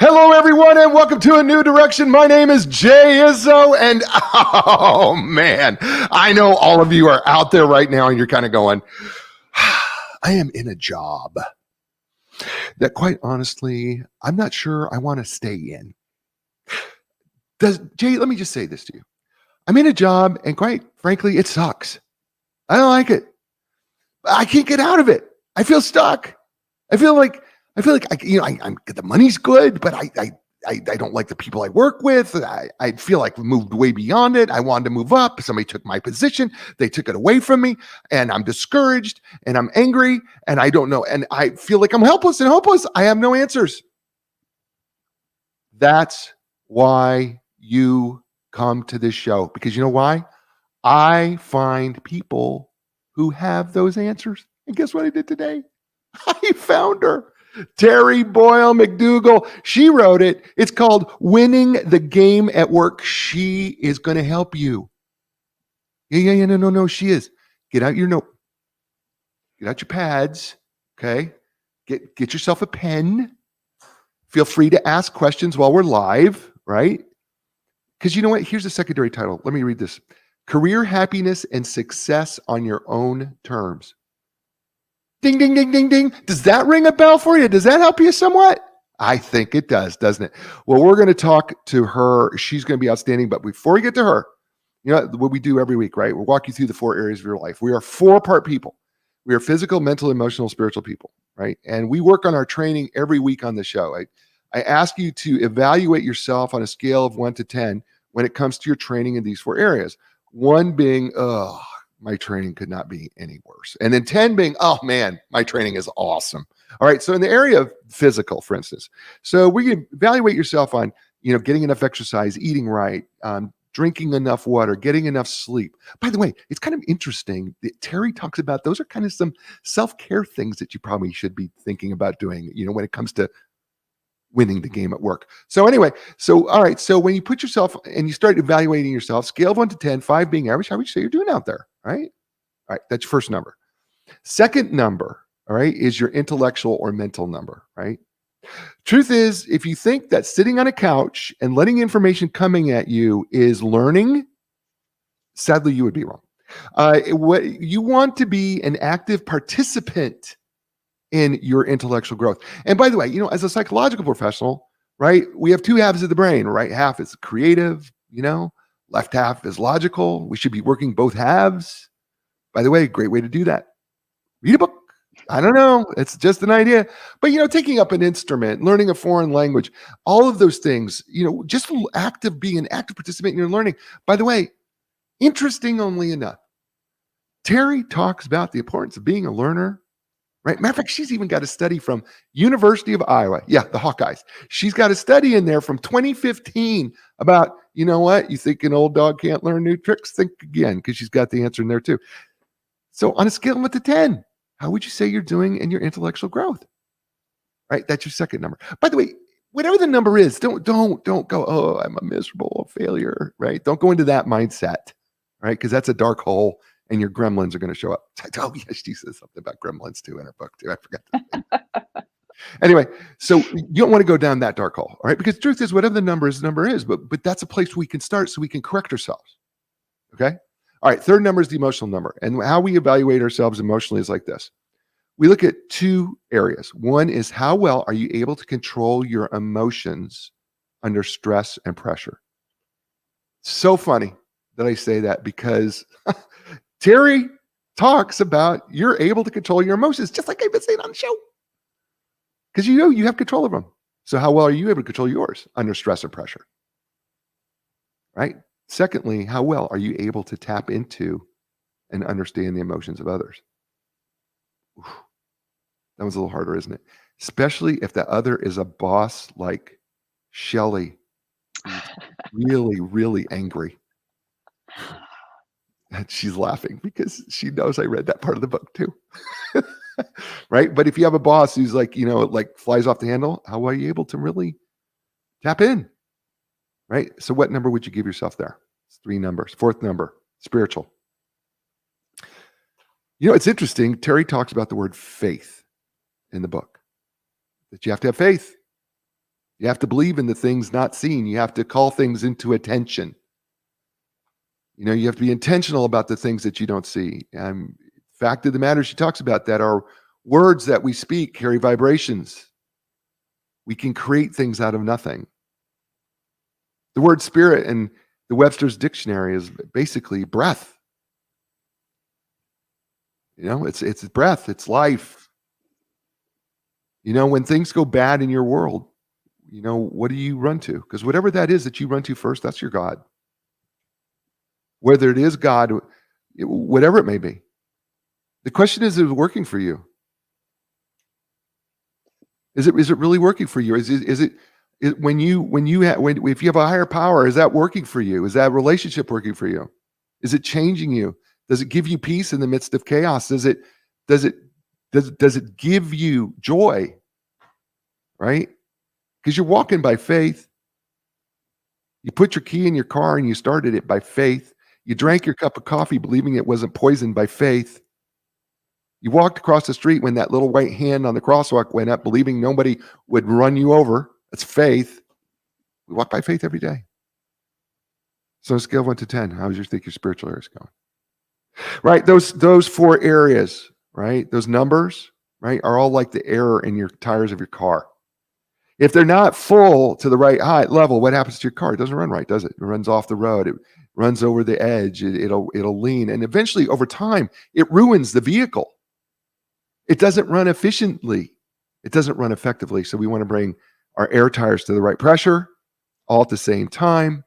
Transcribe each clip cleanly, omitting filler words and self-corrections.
Hello, everyone, and welcome to A New Direction. My name is Jay Izzo, and oh man, I know all of you are out there right now, and you're kind of going, I am in a job that, quite honestly, I'm not sure I want to stay in. Jay, let me just say this to you. I'm in a job, and quite frankly, it sucks. I don't like it. I can't get out of it. I feel stuck. I feel like the money's good, but I don't like the people I work with. I feel like we moved way beyond it. I wanted to move up. Somebody took my position. They took it away from me, and I'm discouraged, and I'm angry, and I don't know. And I feel like I'm helpless and hopeless. I have no answers. That's why you come to this show, because you know why? I find people who have those answers. And guess what I did today? I found her. Terry Boyle McDougall. She wrote it. It's called Winning the Game at Work. She is going to help you. Yeah. No. She is. Get out your note. Get out your pads. Okay. Get yourself a pen. Feel free to ask questions while we're live, right? Because you know what? Here's a secondary title. Let me read this. Career Happiness and Success on Your Own Terms. Ding, ding, ding, ding, ding. Does that ring a bell for you? Does that help you somewhat? I think it does, doesn't it? Well, we're going to talk to her. She's going to be outstanding. But before we get to her, you know what we do every week, right? We'll walk you through the 4 areas of your life. We are 4-part people. We are physical, mental, emotional, spiritual people, right? And we work on our training every week on the show. I ask you to evaluate yourself on a scale of 1 to 10 when it comes to your training in these 4 areas. 1 being, my training could not be any worse. And then 10 being, oh man, my training is awesome. All right. So in the area of physical, for instance, so we can evaluate yourself on, getting enough exercise, eating right, drinking enough water, getting enough sleep. By the way, it's kind of interesting that Terry talks about those are kind of some self-care things that you probably should be thinking about doing, when it comes to winning the game at work. So anyway, all right. So when you put yourself and you start evaluating yourself, scale of 1 to 10, 5 being average, how would you say you're doing out there? Right? All right. That's your first number. Second number, all right, is your intellectual or mental number, right? Truth is, if you think that sitting on a couch and letting information coming at you is learning, sadly, you would be wrong. What you want to be an active participant in your intellectual growth. And by the way, as a psychological professional, right, we have 2 halves of the brain. Right half is creative, left half is logical. We should be working both halves. By the way, great way to do that. Read a book. I don't know. It's just an idea. But, taking up an instrument, learning a foreign language, all of those things, just being an active participant in your learning. By the way, interestingly enough, Terry talks about the importance of being a learner. Right. Matter of fact, she's even got a study from University of Iowa. Yeah, the Hawkeyes. She's got a study in there from 2015 about, what? You think an old dog can't learn new tricks? Think again, because she's got the answer in there too. So on a scale of 1 to 10, how would you say you're doing in your intellectual growth? Right. That's your second number. By the way, whatever the number is, don't go, oh, I'm a miserable failure. Right. Don't go into that mindset. Right. Because that's a dark hole. And your gremlins are going to show up. Oh, yes, she says something about gremlins too in her book too. I forgot. Anyway, so you don't want to go down that dark hole, all right? Because the truth is, whatever the number is, but that's a place we can start so we can correct ourselves. Okay. All right. Third number is the emotional number, and how we evaluate ourselves emotionally is like this. We look at 2 areas. One is how well are you able to control your emotions under stress and pressure? So funny that I say that because Terry talks about you're able to control your emotions, just like I've been saying on the show. Because you have control of them. So how well are you able to control yours under stress and pressure? Right? Secondly, how well are you able to tap into and understand the emotions of others? Oof, that was a little harder, isn't it? Especially if the other is a boss like Shelley, really, really angry. And she's laughing because she knows I read that part of the book too. Right? But if you have a boss who's like, like flies off the handle, how are you able to really tap in? Right? So what number would you give yourself there? It's 3 numbers. Fourth number, spiritual. It's interesting. Terry talks about the word faith in the book, that you have to have faith. You have to believe in the things not seen. You have to call things into attention. You have to be intentional about the things that you don't see. Fact of the matter, she talks about that. Our words that we speak carry vibrations. We can create things out of nothing. The word spirit in the Webster's dictionary is basically breath. It's breath, it's life. When things go bad in your world, what do you run to? Because whatever that is that you run to first, that's your God. Whether it is God, whatever it may be. The question is it working for you? Is it really working for you? Is it when if you have a higher power, is that working for you? Is that relationship working for you? Is it changing you? Does it give you peace in the midst of chaos? Does it give you joy? Right? Because you're walking by faith. You put your key in your car and you started it by faith. You drank your cup of coffee believing it wasn't poisoned by faith. You walked across the street when that little white hand on the crosswalk went up, believing nobody would run you over. That's faith. We walk by faith every day. So on a scale of 1 to 10, how do you think your spiritual areas going? Right? Those 4 areas, right? Those numbers, right, are all like the air in your tires of your car. If they're not full to the right height level, what happens to your car? It doesn't run right, does it? It runs off the road. It runs over the edge. It'll lean. And eventually, over time, it ruins the vehicle. It doesn't run efficiently. It doesn't run effectively. So we want to bring our air tires to the right pressure all at the same time.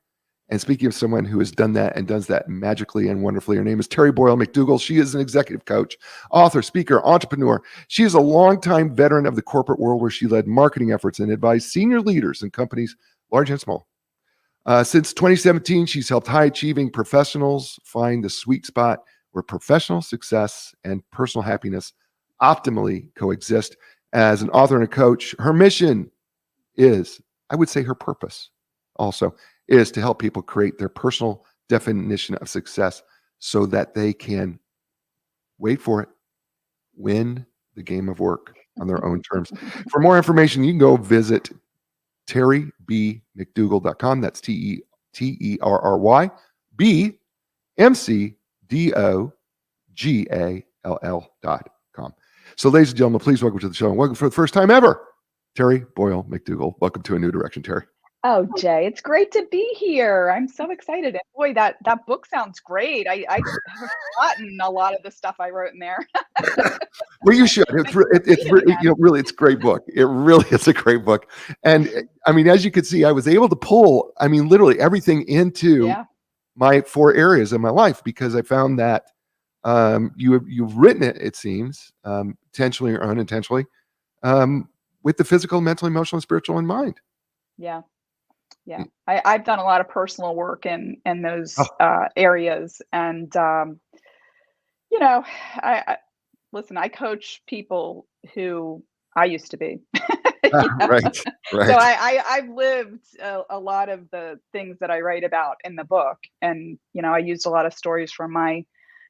And speaking of someone who has done that and does that magically and wonderfully, her name is Terry Boyle McDougall. She is an executive coach, author, speaker, entrepreneur. She is a longtime veteran of the corporate world where she led marketing efforts and advised senior leaders in companies large and small. Since 2017, she's helped high-achieving professionals find the sweet spot where professional success and personal happiness optimally coexist. As an author and a coach, her mission is, I would say her purpose also, is to help people create their personal definition of success so that they can, wait for it, win the game of work on their own terms. For more information, you can go visit terrybmcdougall.com. That's TerryBMcDougall.com. So, ladies and gentlemen, please welcome to the show. And welcome for the first time ever, Terry Boyle McDougall. Welcome to A New Direction, Terry. Oh, Jay, it's great to be here. I'm so excited. And boy, that book sounds great. I have forgotten a lot of the stuff I wrote in there. Well, you should. It's really, it's a great book. It really is a great book. And I mean, as you can see, I was able to pull, literally everything into my 4 areas of my life because I found that you've written it, it seems, intentionally or unintentionally, with the physical, mental, emotional, and spiritual in mind. Yeah. I've done a lot of personal work in those areas. And, listen, I coach people who I used to be. Right. So I've lived a lot of the things that I write about in the book. And, I used a lot of stories from my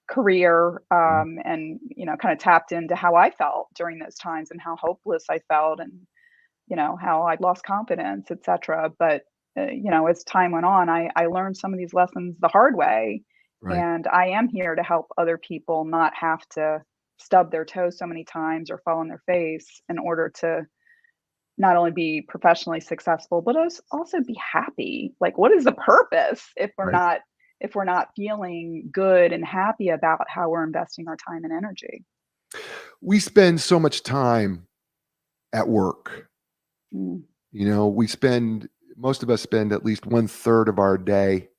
career and, kind of tapped into how I felt during those times and how hopeless I felt and, how I'd lost confidence, etc. But, as time went on, I learned some of these lessons the hard way. Right. And I am here to help other people not have to stub their toes so many times or fall on their face in order to not only be professionally successful, but also be happy. Like, what is the purpose if we're Right. not feeling good and happy about how we're investing our time and energy? We spend so much time at work. Mm. Most of us spend at least 1/3 of our day,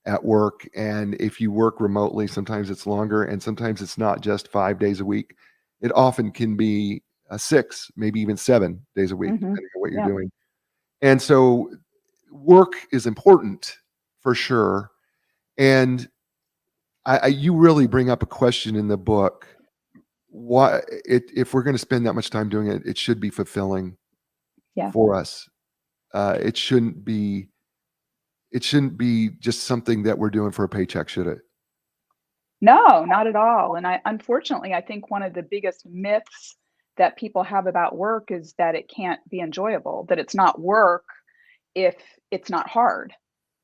at work. And if you work remotely, sometimes it's longer and sometimes it's not just 5 days a week. It often can be 6, maybe even 7 days a week, depending on what you're doing. And so work is important for sure. And you really bring up a question in the book. Why, if we're going to spend that much time doing it, it should be fulfilling for us. It shouldn't be just something that we're doing for a paycheck, should it? No, not at all. And unfortunately, I think one of the biggest myths that people have about work is that it can't be enjoyable, that it's not work if it's not hard,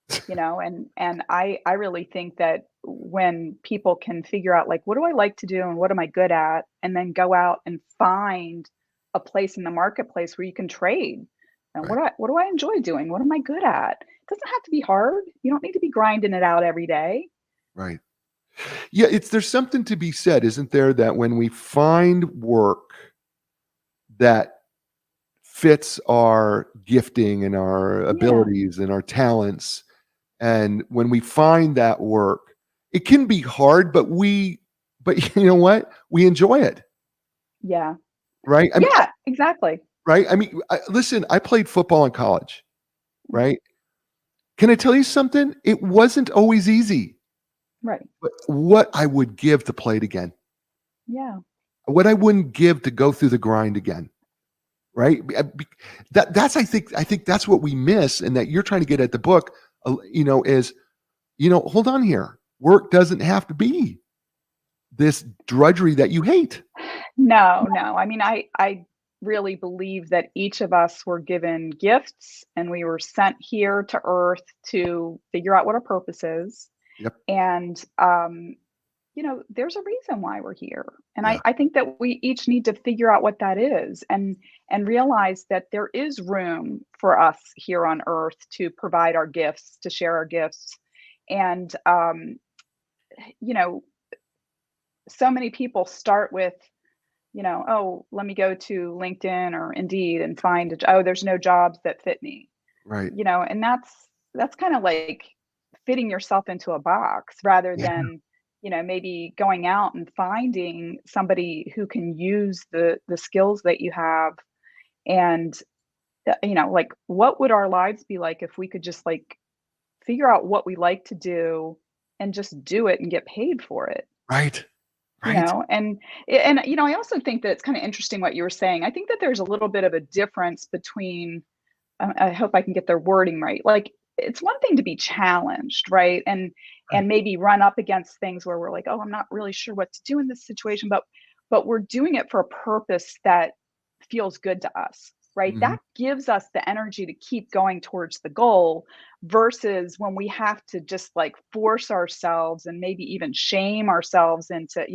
and I really think that when people can figure out, like, what do I like to do and what am I good at, and then go out and find a place in the marketplace where you can trade. And Right. what do I enjoy doing? What am I good at? It doesn't have to be hard. You don't need to be grinding it out every day. Right. Yeah, there's something to be said, isn't there, that when we find work that fits our gifting and our Yeah. abilities and our talents, and when we find that work, it can be hard, but you know what? We enjoy it, Yeah. right? I mean, Yeah, exactly. right? I mean, listen, I played football in college, Mhm. right? Can I tell you something? It wasn't always easy, Right. but what I would give to play it again, Yeah. what I wouldn't give to go through the grind again. Right? I think that's what we miss, and that you're trying to get at the book, is, hold on here. Work doesn't have to be this drudgery that you hate. No, no. I mean, I really believe that each of us were given gifts and we were sent here to earth to figure out what our purpose is. Yep. And there's a reason why we're here. And Yeah. I think that we each need to figure out what that is, and realize that there is room for us here on earth to provide our gifts, to share our gifts. And you know, so many people start with, oh, let me go to LinkedIn or Indeed and find oh, there's no jobs that fit me. Right. And that's kind of like fitting yourself into a box rather Yeah. than, maybe going out and finding somebody who can use the skills that you have. And like, what would our lives be like if we could just like figure out what we like to do and just do it and get paid for it? Right. You Right. know, and I also think that it's kind of interesting what you were saying. I think that there's a little bit of a difference between, I hope I can get their wording right. Like, it's one thing to be challenged, right? And Right. maybe run up against things where we're like, "Oh, I'm not really sure what to do in this situation," but we're doing it for a purpose that feels good to us, right? Mhm. That gives us the energy to keep going towards the goal versus when we have to just like force ourselves and maybe even shame ourselves into,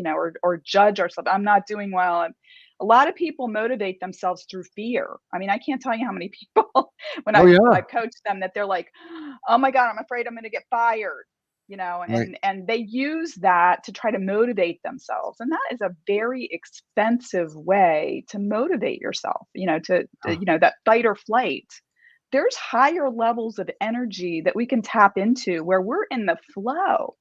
or judge ourselves. I'm not doing well. And a lot of people motivate themselves through fear. I mean, I can't tell you how many people when Oh, I've yeah. coached them that they're like, "Oh my god, I'm afraid I'm going to get fired." Right. And they use that to try to motivate themselves. And that is a very expensive way to motivate yourself, Oh, that fight or flight. There's higher levels of energy that we can tap into where we're in the flow.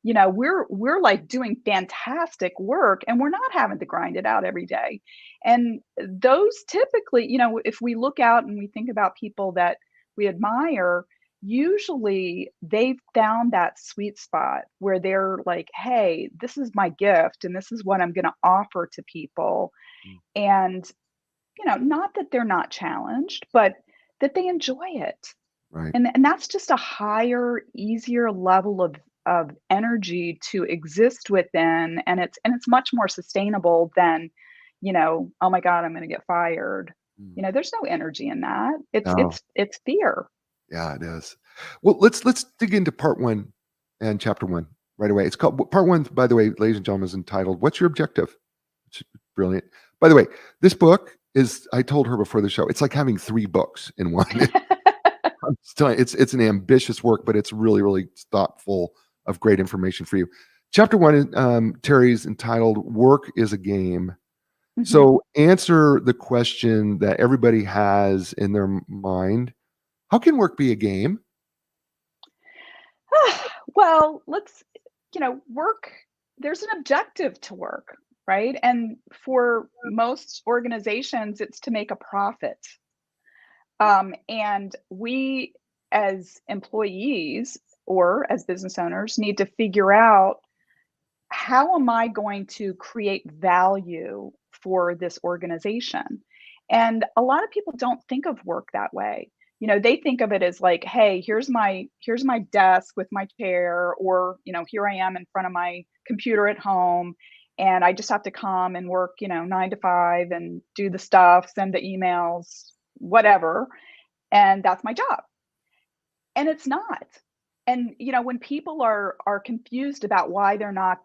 We're like doing fantastic work and we're not having to grind it out every day. And those typically, if we look out and we think about people that we admire, usually they've found that sweet spot where they're like, "Hey, this is my gift and this is what I'm going to offer to people." mm, And, not that they're not challenged, but that they enjoy it. right. And that's just a higher, easier level of energy to exist within, and it's much more sustainable than, "Oh my god, I'm gonna get fired." Mm. There's no energy in that. It's No. it's it's fear. Yeah, it is. Well, let's dig into part 1 and chapter 1 right away. It's called part 1, by the way, ladies and gentlemen, is entitled, "What's Your Objective?" It's brilliant. By the way, this book is, I told her before the show, it's like having 3 books in one. I'm just telling you, it's an ambitious work, but it's really, really thoughtful of great information for you. Chapter 1 is, Terry's entitled, "Work is a Game." Mhm. So answer the question that everybody has in their mind. How can work be a game? Well, work, there's an objective to work, right? And for most organizations, it's to make a profit. And we, as employees or as business owners, need to figure out, how am I going to create value for this organization? And a lot of people don't think of work that way. They think of it as like, "Hey, here's my desk with my chair, or, here I am in front of my computer at home." and I just have to come and work, 9 to 5 and do the stuff, send the emails, whatever, and that's my job. And it's not. And, when people are confused about why they're not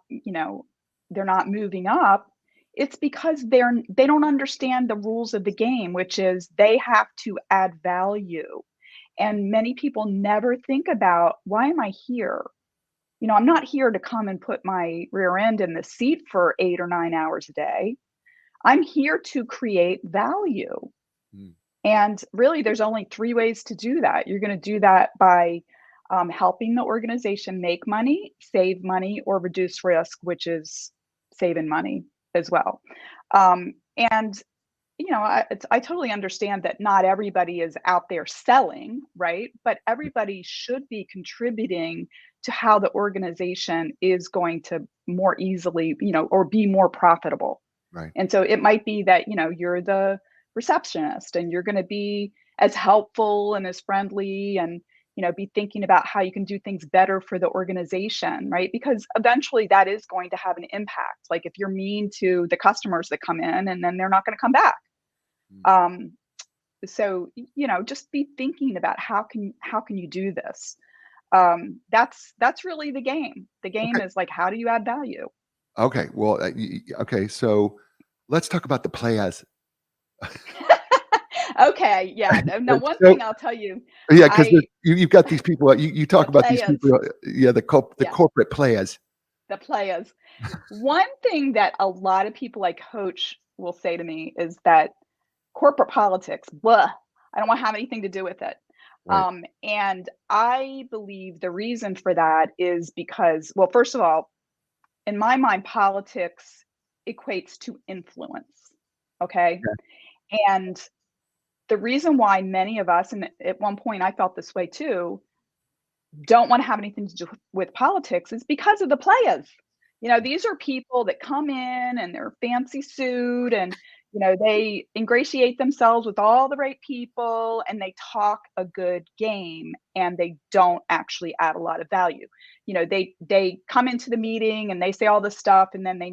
moving up, it's because they don't understand the rules of the game, which is they have to add value. And many people never think about, why am I here? I'm not here to come and put my rear end in the seat for 8 or 9 hours a day. I'm here to create value. Mm. And really, there's only three ways to do that. You're going to do that by helping the organization make money, save money, or reduce risk, which is saving money as well. And I totally understand that not everybody is out there selling, right? But everybody should be contributing to how the organization is going to more easily, or be more profitable. Right. And so it might be that, you're the receptionist and you're going to be as helpful and as friendly and, be thinking about how you can do things better for the organization, right? Because eventually that is going to have an impact. Like if you're mean to the customers that come in and then they're not going to come back. Mm. So, just be thinking about how can you do this? That's really the game. The game Okay. is like, how do you add value? Okay. Well, okay. So let's talk about the players. Okay, yeah. No, one So thing I'll tell you, yeah, because I you've got these people. You the talk about these players, people. Yeah, the yeah, corporate players. the players. One thing that a lot of people I coach will say to me is that corporate politics, blah, I don't want to have anything to do with it. Right. And I believe the reason for that is because, well, first of all, in my mind, politics equates to influence. Okay. Yeah. And the reason why many of us, and at one point I felt this way too, don't want to have anything to do with politics is because of the players. These are people that come in and they're fancy suit and they ingratiate themselves with all the right people and they talk a good game and they don't actually add a lot of value. They come into the meeting and they say all this stuff and then they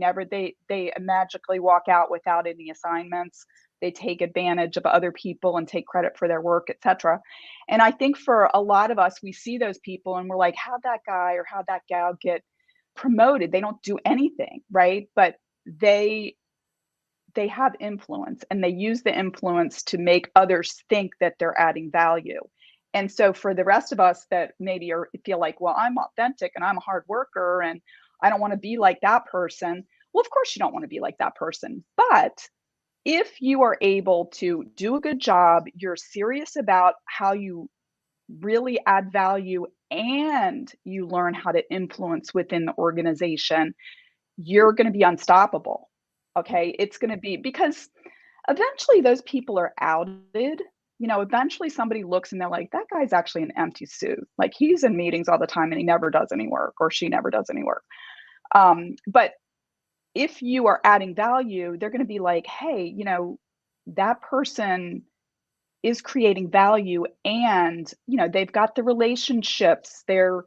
magically walk out without any assignments. They take advantage of other people and take credit for their work, etc. And I think for a lot of us, we see those people and we're like, how'd that guy or how'd that gal get promoted? They don't do anything, right? But they have influence and they use the influence to make others think that they're adding value. And so for the rest of us that maybe feel like, well, I'm authentic and I'm a hard worker and I don't want to be like that person. Well, of course you don't want to be like that person. But if you are able to do a good job, you're serious about how you really add value and you learn how to influence within the organization, you're going to be unstoppable. Okay. It's going to be because eventually those people are outed. Eventually somebody looks and they're like, that guy's actually an empty suit. Like he's in meetings all the time and he never does any work or she never does any work. But if you are adding value, they're going to be like, hey, that person is creating value and they've got the relationships, they're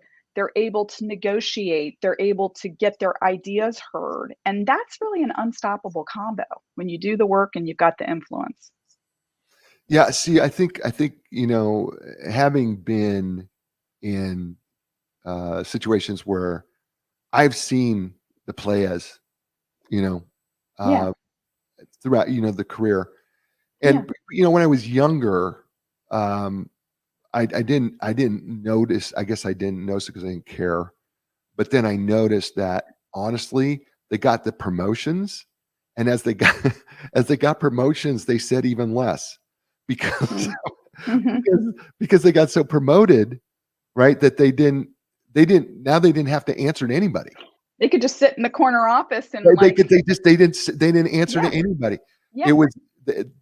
able to negotiate, they're able to get their ideas heard, and that's really an unstoppable combo when you do the work and you've got the influence. Yeah. See, I think having been in situations where I've seen the players, you know, Yeah, uh, throughout the career, yeah, and when I was younger, um, I didn't notice. I guess I didn't notice it because I didn't care. But then I noticed that honestly, they got the promotions, and as they got as they got promotions, they said even less because mm, mhm. because they got so promoted, right? That they didn't have to answer to anybody. They could just sit in the corner office They and they could like, they didn't answer to yeah, anybody. It yeah, was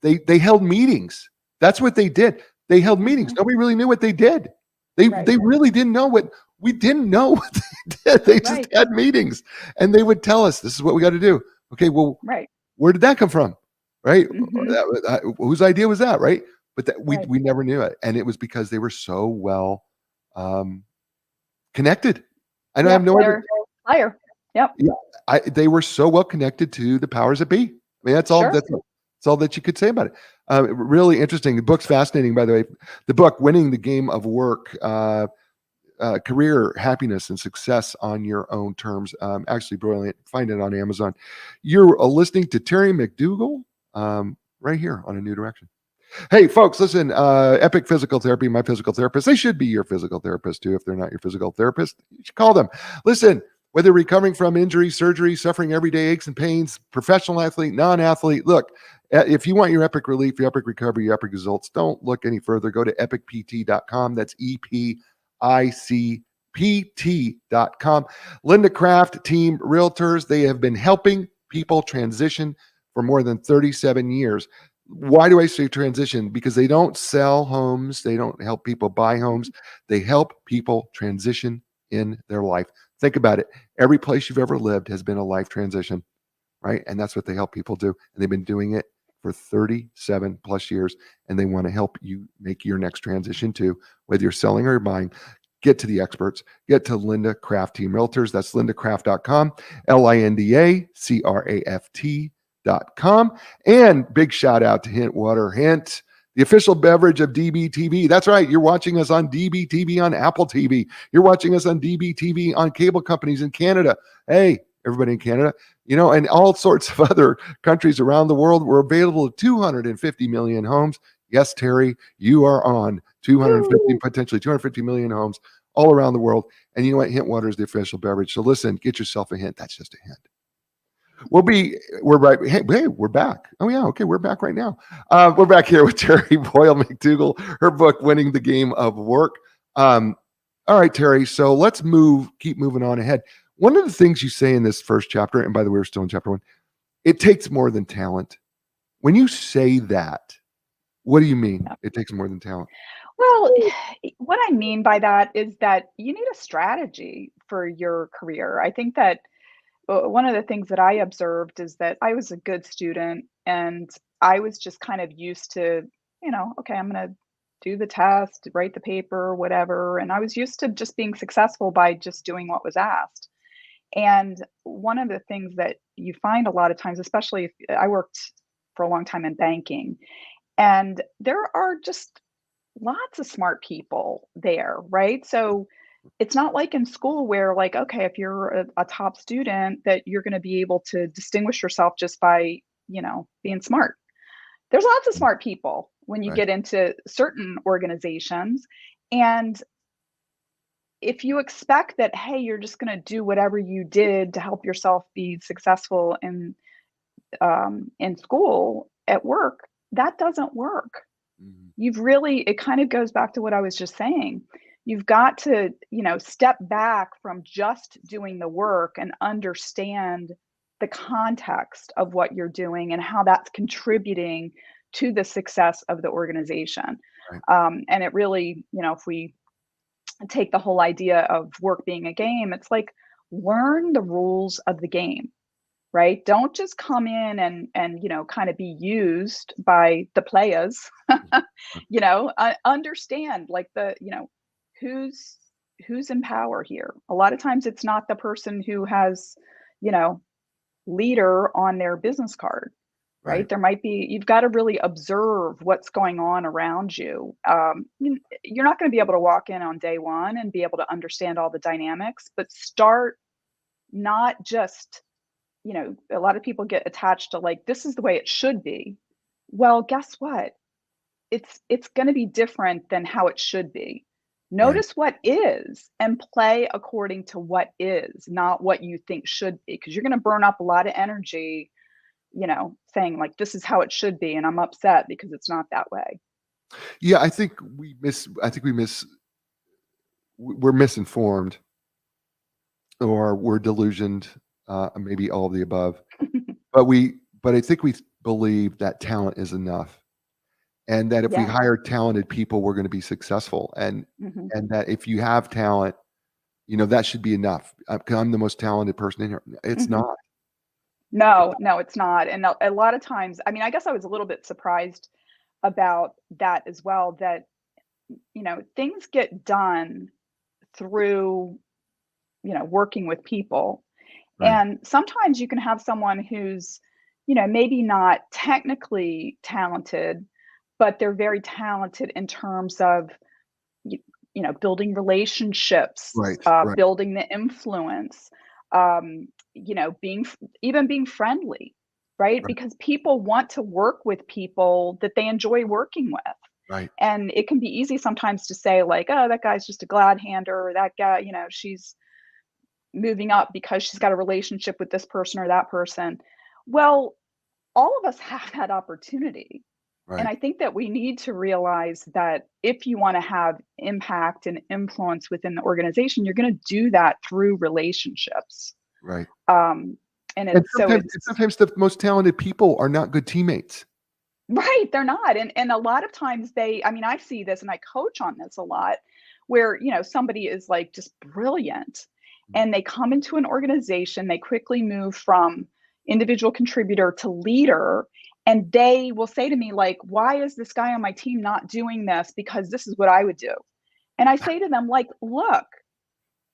they held meetings. That's what they did. They held meetings. hmm, Nobody really knew what they did. They right, they really didn't know what we didn't know what they did. They just right, had meetings and they would tell us, this is what we got to do. Okay, well, right, where did that come from? Right? hmm, Whose idea was that? Right? But that right. we never knew it. And it was because they were so well um, connected. I don't have Yep, no other they're fire. Yep. Yeah, they were so well connected to the powers that be. I mean, Sure. that's all that you could say about it. Really interesting. The book's fascinating, by the way. The book, Winning the Game of Work, Career, Happiness, and Success on Your Own Terms. Actually brilliant. Find it on Amazon. You're listening to Terry McDougall right here on A New Direction. Hey, folks, listen, Epic Physical Therapy, my physical therapist, they should be your physical therapist too. If they're not your physical therapist, you should call them. Listen, whether recovering from injury, surgery, suffering everyday aches and pains, professional athlete, non athlete, look, if you want your epic relief, your epic recovery, your epic results, don't look any further. Go to epicpt.com. That's EPICPT.com. Linda Craft, Team Realtors, they have been helping people transition for more than 37 years. Why do I say transition? Because they don't sell homes, they don't help people buy homes, they help people transition in their life. Think about it. Every place you've ever lived has been a life transition, right? And that's what they help people do. And they've been doing it for 37 plus years. And they want to help you make your next transition too, whether you're selling or you're buying. Get to the experts. Get to Linda Craft Team Realtors. That's lindacraft.com, LINDACRAFT.com. And big shout out to Hint Water. Hint, the official beverage of DBTV. That's right. You're watching us on DBTV on Apple TV. You're watching us on DBTV on cable companies in Canada. Hey, everybody in Canada, and all sorts of other countries around the world. We're available to 250 million homes. Yes, Terry, you are on 250, Woo. potentially 250 million homes all around the world. And you know what? Hint Water is the official beverage. So listen, get yourself a hint. That's just a hint. We're right. Hey, we're back. Oh yeah, okay, we're back right now. We're back here with Terry Boyle McDougall, her book, Winning the Game of Work. All right, Terry. So let's keep moving on ahead. One of the things you say in this first chapter, and by the way, we're still in chapter 1, it takes more than talent. When you say that, what do you mean? It takes more than talent. Well, what I mean by that is that you need a strategy for your career. I think that one of the things that I observed is that I was a good student and I was just kind of used to, okay, I'm going to do the test, write the paper, whatever. And I was used to just being successful by just doing what was asked. And one of the things that you find a lot of times, especially if I worked for a long time in banking, and there are just lots of smart people there, right? So it's not like in school where, like, okay, if you're a top student, that you're going to be able to distinguish yourself just by, being smart. There's lots of smart people when you Right. get into certain organizations. And if you expect that, hey, you're just going to do whatever you did to help yourself be successful in school, at work, that doesn't work. Mhm. It kind of goes back to what I was just saying. You've got to, step back from just doing the work and understand the context of what you're doing and how that's contributing to the success of the organization. Right. And it really, if we take the whole idea of work being a game, it's like learn the rules of the game, right? Don't just come in and kind of be used by the players. Understand, like, who's who's in power here. A lot of times it's not the person who has, you know leader on their business card, right? Right. There might be, you've got to really observe what's going on around you. You're not going to be able to walk in on day one and be able to understand all the dynamics, but start, not just, a lot of people get attached to, like, this is the way it should be. Well, guess what? It's going to be different than how it should be. Right. Notice what is and play according to what is, not what you think should be, because you're going to burn up a lot of energy, saying, like, this is how it should be and I'm upset because it's not that way. Yeah, I think we're misinformed or we're delusioned, maybe all of the above. But I think we believe that talent is enough, and that if we Yeah. hire talented people, we're going to be successful, Hmm. and that if you have talent, that should be enough. 'Cause I'm the most talented person in here. It's Hmm. not. No, no, it's not. And a lot of times, I mean, I guess I was a little bit surprised about that as well, that, things get done through, working with people. Right. And sometimes you can have someone who's, maybe not technically talented, but they're very talented in terms of, you, building relationships, Right. Right. building the influence, um, even being friendly, right? Right. Because people want to work with people that they enjoy working with. Right. And it can be easy sometimes to say, like, oh, that guy's just a glad hander, or that guy, she's moving up because she's got a relationship with this person or that person. Well, all of us have that opportunity. And Right. I think that we need to realize that if you want to have impact and influence within the organization, you're going to do that through relationships. Right. Um, and And it's so sometimes it's and sometimes the most talented people are not good teammates. right, they're not. And a lot of times I mean, I see this and I coach on this a lot where, somebody is like just brilliant Mm. and they come into an organization, they quickly move from individual contributor to leader, and they will say to me like, "Why is this guy on my team not doing this? Because this is what I would do." And I say to them like, "Look,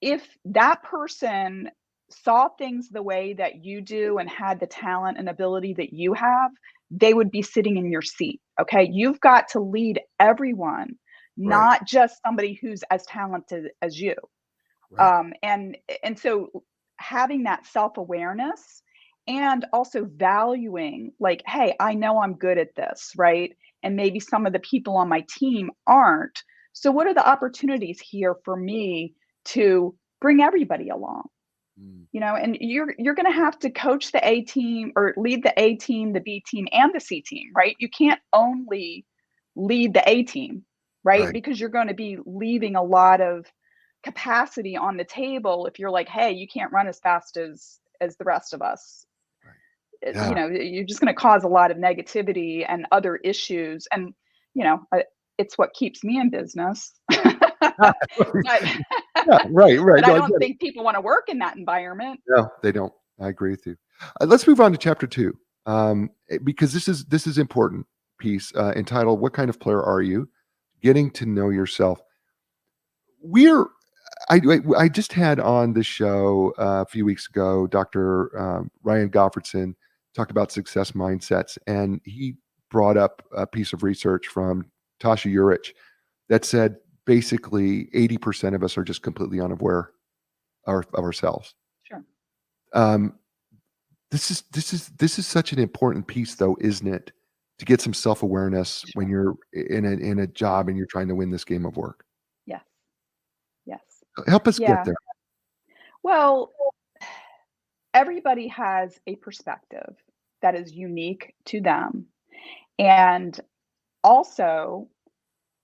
if that person saw things the way that you do and had the talent and ability that you have, they would be sitting in your seat. Okay. You've got to lead everyone, Right. not just somebody who's as talented as you. Right. And so having that self-awareness and also valuing like, hey, I know I'm good at this, right? And maybe some of the people on my team aren't. So what are the opportunities here for me to bring everybody along? Mm. And you're going to have to coach the A team or lead the A team, the B team, and the C team, right? You can't only lead the A team, right? Right. Because you're going to be leaving a lot of capacity on the table if you're like, hey, you can't run as fast as the rest of us. Right. Yeah. You're just going to cause a lot of negativity and other issues. And it's what keeps me in business. but Yeah, right, right. but I No, I don't get it. think people want to work in that environment. No, they don't. I agree with you. Let's move on to chapter 2, because this is important piece, entitled "What Kind of Player Are You? Getting to Know Yourself." We're I just had on the show, a few weeks ago, Dr. Ryan Goffredson talked about success mindsets, and he brought up a piece of research from Tasha Eurich that said basically 80% of us are just completely unaware of ourselves. Sure. Um, this is such an important piece, though, isn't it? To get some self-awareness when Sure. you're in a job and you're trying to win this game of work. Yes. Yes. Help us get Yeah. there. Well, everybody has a perspective that is unique to them. And also,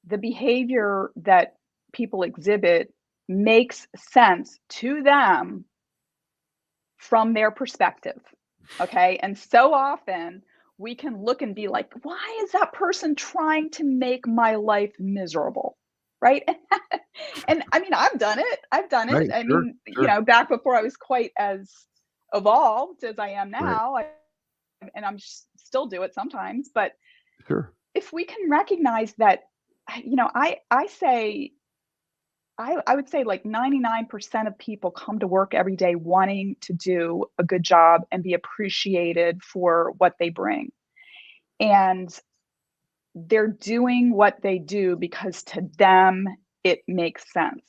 the behavior that people exhibit makes sense to them from their perspective. Okay. And so often we can look and be like, why is that person trying to make my life miserable? Right. And I mean, I've done it. I've done it. Right, I sure, mean, sure, back before I was quite as evolved as I am right, now, and still do it sometimes. But sure. if we can recognize that, I say I would say like 99% of people come to work every day wanting to do a good job and be appreciated for what they bring. And they're doing what they do because to them it makes sense.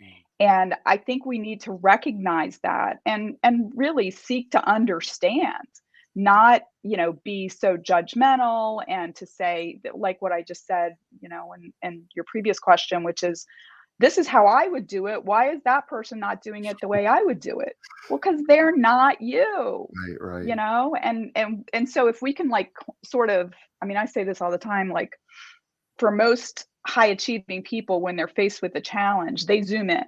Mm. And I think we need to recognize that and really seek to understand, not, be so judgmental and to say that, like what I just said, and your previous question, which is this is how I would do it. Why is that person not doing it the way I would do it? Well, because they're not you, Right, right. and so if we can like sort of, I mean, I say this all the time, like for most high achieving people, when they're faced with a challenge, they zoom in.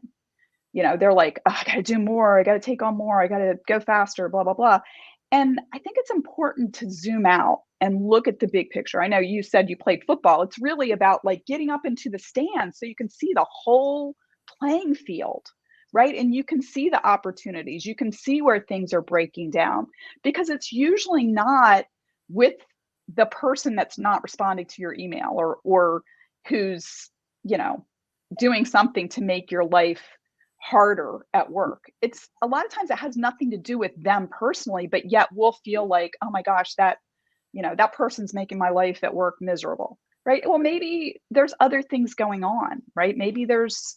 They're like, oh, I got to do more. I got to take on more. I got to go faster, blah, blah, blah. And I think it's important to zoom out and look at the big picture. I know you said you played football. It's really about like getting up into the stands so you can see the whole playing field, right? And you can see the opportunities. You can see where things are breaking down because it's usually not with the person that's not responding to your email or who's, you know, doing something to make your life harder at work. It's a lot of times it has nothing to do with them personally, but yet we'll feel like, oh my gosh, that person's making my life at work miserable. Right. Well, maybe there's other things going on, right? Maybe there's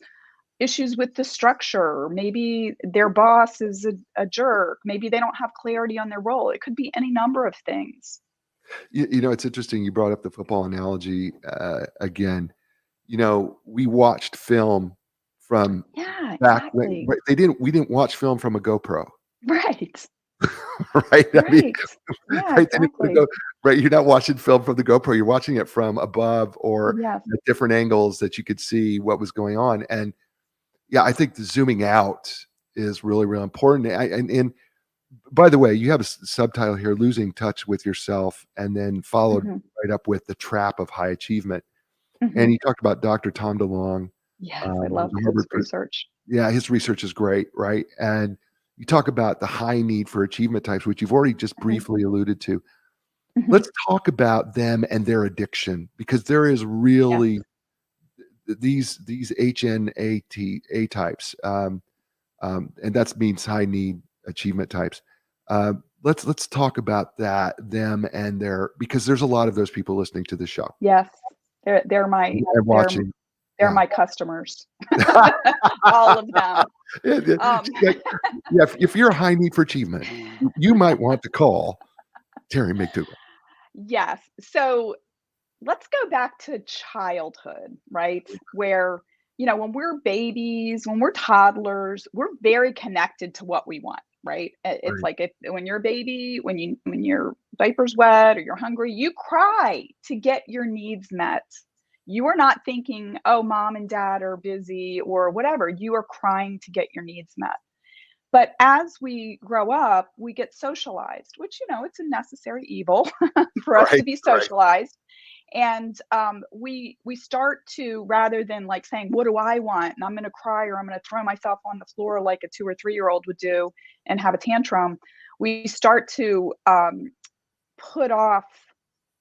issues with the structure. Maybe their boss is a jerk. Maybe they don't have clarity on their role. It could be any number of things. It's interesting you brought up the football analogy, again. We watched film from Yeah, back when exactly. right, we didn't watch film from a GoPro, Right. right? I mean, Right. Yeah, right, they didn't put a exactly. right, you're not watching film from the GoPro, you're watching it from above or Yes. at different angles that you could see what was going on, and, yeah, I think the zooming out is really, really important, and by the way, you have a subtitle here, "Losing Touch with Yourself," and then followed Hmm. right up with "The Trap of High Achievement." Hmm. And you talked about Dr. Tom DeLonge, Yes, I who's love a his Harvard pr research. yeah, his research is great, right? And you talk about the high need for achievement types, which you've already just Hmm. briefly alluded to. Hmm. Let's talk about them and their addiction because there is Yes. really these HNATA types, and that means high need achievement types. Uh, let's talk about them and their because there's a lot of those people listening to the show Yes. They're my and they're watching. they're Yeah. my customers. All of them. Yeah, yeah, Um, like, yeah, if you're a high need for achievement, you might want to call Terry McDougal. yes. So let's go back to childhood, right? Where, when we're babies, when we're toddlers, we're very connected to what we want, right? It's Right, like if when you're a baby, when your diaper's wet or you're hungry, you cry to get your needs met. You are not thinking, oh, mom and dad are busy or whatever. You are crying to get your needs met. But as we grow up, we get socialized, which, it's a necessary evil for us to right, be right. socialized, and we start to, rather than like saying, what do I want, and I'm going to cry or I'm going to throw myself on the floor like a 2 or 3 year old would do and have a tantrum, we start to put off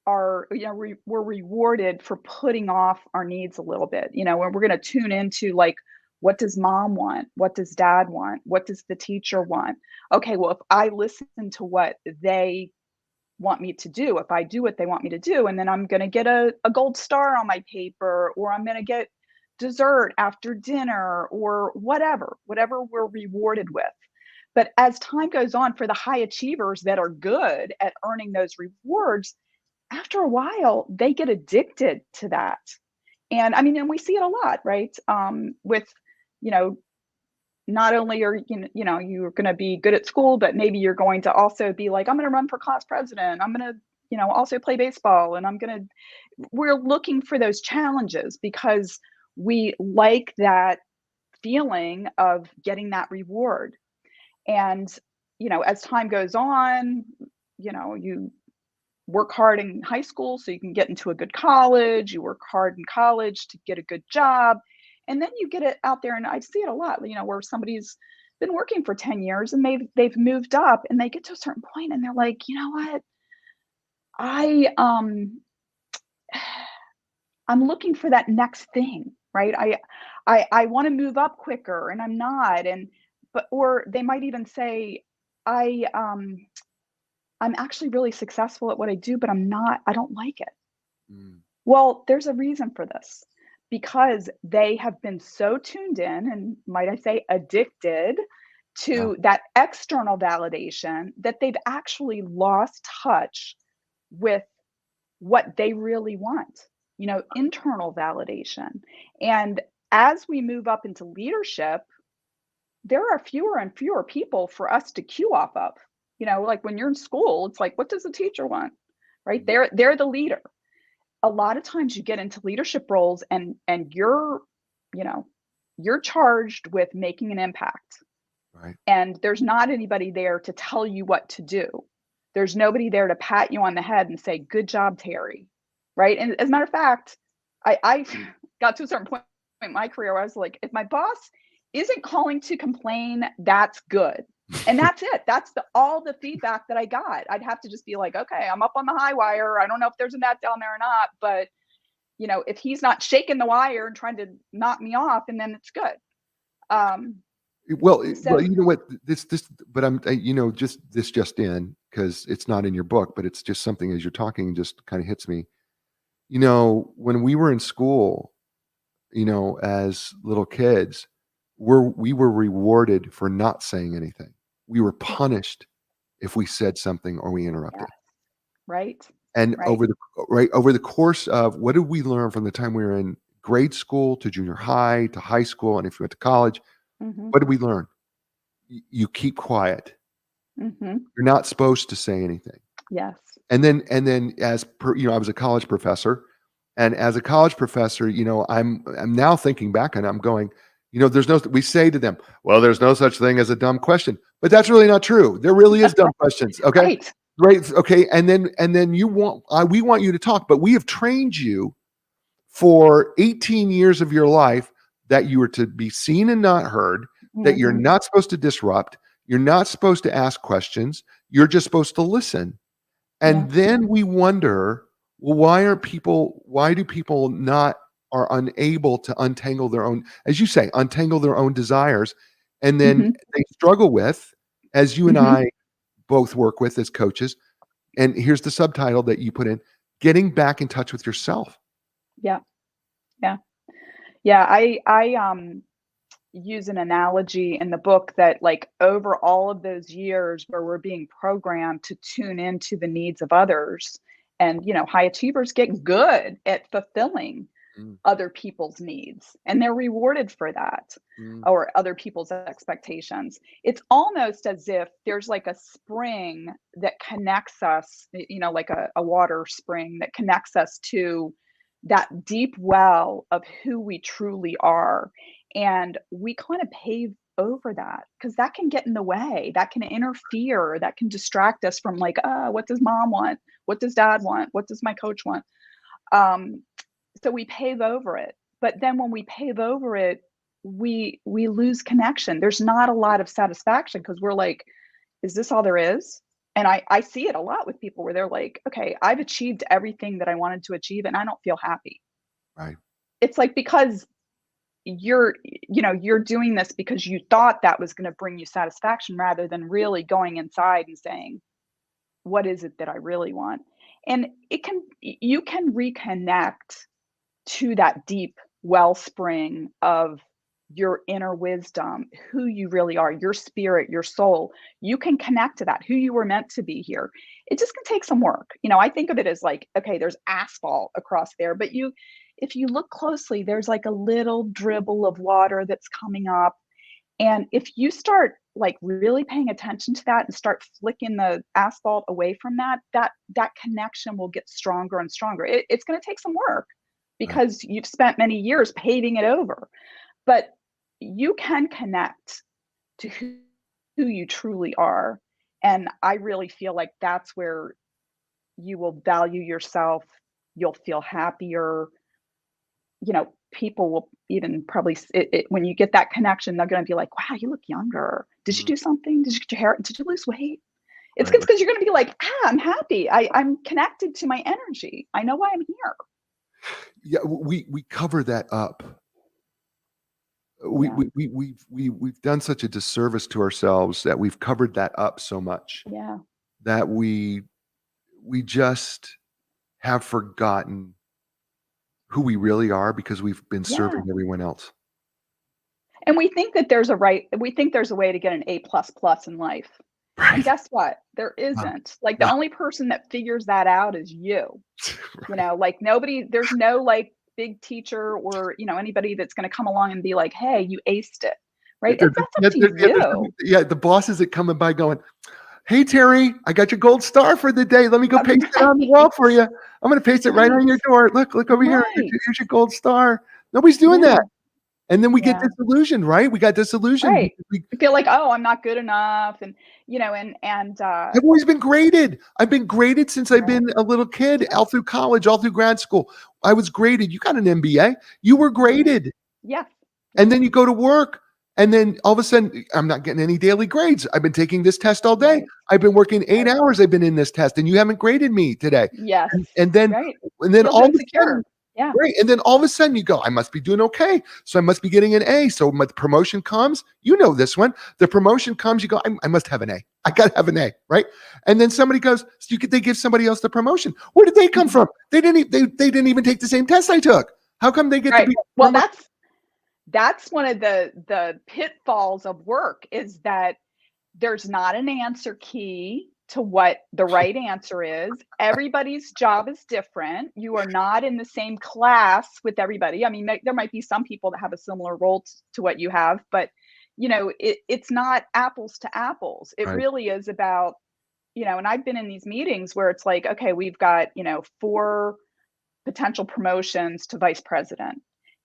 we're rewarded for putting off our needs a little bit, when we're going to tune into, like, what does mom want, what does dad want, what does the teacher want. Okay, well, if I listen to what they want me to do, if I do what they want me to do, and then I'm going to get a gold star on my paper, or I'm going to get dessert after dinner, or whatever we're rewarded with. But as time goes on, for the high achievers that are good at earning those rewards, after a while they get addicted to that. And I mean, and we see it a lot, right? With, you know not only are you're going to be good at school, but maybe you're going to also be like, I'm going to run for class president, I'm going to also play baseball, and we're looking for those challenges because we like that feeling of getting that reward. And as time goes on, you work hard in high school so you can get into a good college, you work hard in college to get a good job, and then you get it out there. And I see it a lot, where somebody's been working for 10 years and they've moved up, and they get to a certain point and they're like, "You know what? I I'm looking for that next thing, right? I want to move up quicker and I'm not." And but or they might even say, "I I'm actually really successful at what I do, but I don't like it." Mm, Well, there's a reason for this, because they have been so tuned in, and might I say addicted yeah, to that external validation, that they've actually lost touch with what they really want, internal validation. And as we move up into leadership, there are fewer and fewer people for us to cue off of. Like when you're in school, it's like, what does the teacher want? Right? mm, They're the leader. A lot of times you get into leadership roles, and you know you're charged with making an impact, right. and there's not anybody there to tell you what to do. There's nobody there to pat you on the head and say, good job, Terry. Right? And as a matter of fact, I got to a certain point in my career where I was like, if my boss isn't calling to complain, that's good. And that's it. That's all the feedback that I got. I'd have to just be like, okay, I'm up on the high wire. I don't know if there's a net down there or not, but if he's not shaking the wire and trying to knock me off, and then it's good. Well, So you know what? But just in, because it's not in your book, but it's just something as you're talking just kind of hits me. When we were in school, as little kids, we were rewarded for not saying anything. We were punished if we said something or we yeah, interrupted. right, And right. over the course of what did we learn from the time we were in grade school to junior high to high school, and if you went to college, Mhm, what did we learn? You keep quiet. mhm. You're not supposed to say anything. Yes. And then I was a college professor, and as a college professor, I'm now thinking back and I'm going, there's no we say to them, well, there's no such thing as a dumb question, but that's really not true. There really is dumb questions. Okay, Right. right? Okay, and then we want you to talk, but we have trained you for 18 years of your life that you are to be seen and not heard, that you're Mhm, not supposed to disrupt, you're not supposed to ask questions, you're just supposed to listen. yeah, And then we wonder, well, why do people not are unable to untangle their own, as you say, untangle their own desires? And then mhm, they struggle with, as you and mhm. I both work with as coaches, and here's the subtitle that you put in, getting back in touch with yourself. Yeah, yeah. Yeah, I use an analogy in the book that, like, over all of those years where we're being programmed to tune into the needs of others, and, high achievers get good at fulfilling Mm, other people's needs, and they're rewarded for that, mm, or other people's expectations. It's almost as if there's like a spring that connects us, like a water spring that connects us to that deep well of who we truly are. And we kind of pave over that because that can get in the way, that can interfere, that can distract us from, like, what does mom want? What does dad want? What does my coach want? Um, so we pave over it. But then when we pave over it, we lose connection. There's not a lot of satisfaction because we're like, is this all there is? And I see it a lot with people where they're like, okay, I've achieved everything that I wanted to achieve and I don't feel happy. right. It's like, because you're doing this because you thought that was going to bring you satisfaction rather than really going inside and saying, what is it that I really want? And you can reconnect to that deep wellspring of your inner wisdom, who you really are, your spirit, your soul. You can connect to that, who you were meant to be here. It just can take some work. I think of it as like, okay, there's asphalt across there, but if you look closely, there's like a little dribble of water that's coming up. And if you start, like, really paying attention to that and start flicking the asphalt away from that connection will get stronger and stronger. It's going to take some work Right. because you've spent many years paving it over, but you can connect to who you truly are. And I really feel like that's where you will value yourself. You'll feel happier. People will even probably when you get that connection, they're going to be like, wow, you look younger. Did you Mm, do something? Did you get your hair? Did you lose weight? It's right, right. because you're going to be like, I'm happy. I'm connected to my energy. I know why I'm here. Yeah, we cover that up. Yeah. We've done such a disservice to ourselves that we've covered that up so much Yeah. that we just have forgotten who we really are because we've been serving Yeah. everyone else. And we think there's a way to get an A plus plus in life. And Right. guess what? There Wow. isn't. Like, the Wow. only person that figures that out is you. Like, nobody, there's no, like, big teacher or, anybody that's going to come along and be like, hey, you aced it. Right? There That's up yeah, to there's you. yeah, the bosses that coming by going, "Hey, Terry, I got your gold star for the day. Let me go paste it on the wall Right. for you. I'm gonna paste it right Right. on your door. Look over here. Right. Here's your gold star." Nobody's doing Yeah. that. And then we get Yeah. disillusioned, right? We got disillusioned Right. because we You feel like, oh, I'm not good enough. And, I've always been graded. I've been graded since I've right. been a little kid, Yes. all through college, all through grad school. I was graded. You got an MBA. You were Yeah. graded. Yes. And Yes. then you go to work, and then all of a sudden, I'm not getting any daily grades. I've been taking this test all day. Right. I've been working 8 Right. hours. I've been in this test, and you haven't graded me today. Yes. And then Right. and then Feels all of a sudden, insecure. Yeah. Right, and then all of a sudden you go, "I must be doing okay, so I must be getting an A." So when the promotion comes, you know this one. The promotion comes, you go, I must have an A. I gotta have an A, right? And then somebody goes, so they give somebody else the promotion. Where did they come Mhm. from? They didn't even take the same test I took. How come they get to Right. be Well, promoted? that's one of the pitfalls of work is that there's not an answer key to what the right answer is. Everybody's job is different. You are not in the same class with everybody. I mean, there might be some people that have a similar role to what you have, but it's not apples to apples. It Right, really is about, and I've been in these meetings where it's like, okay, we've got, four potential promotions to vice president,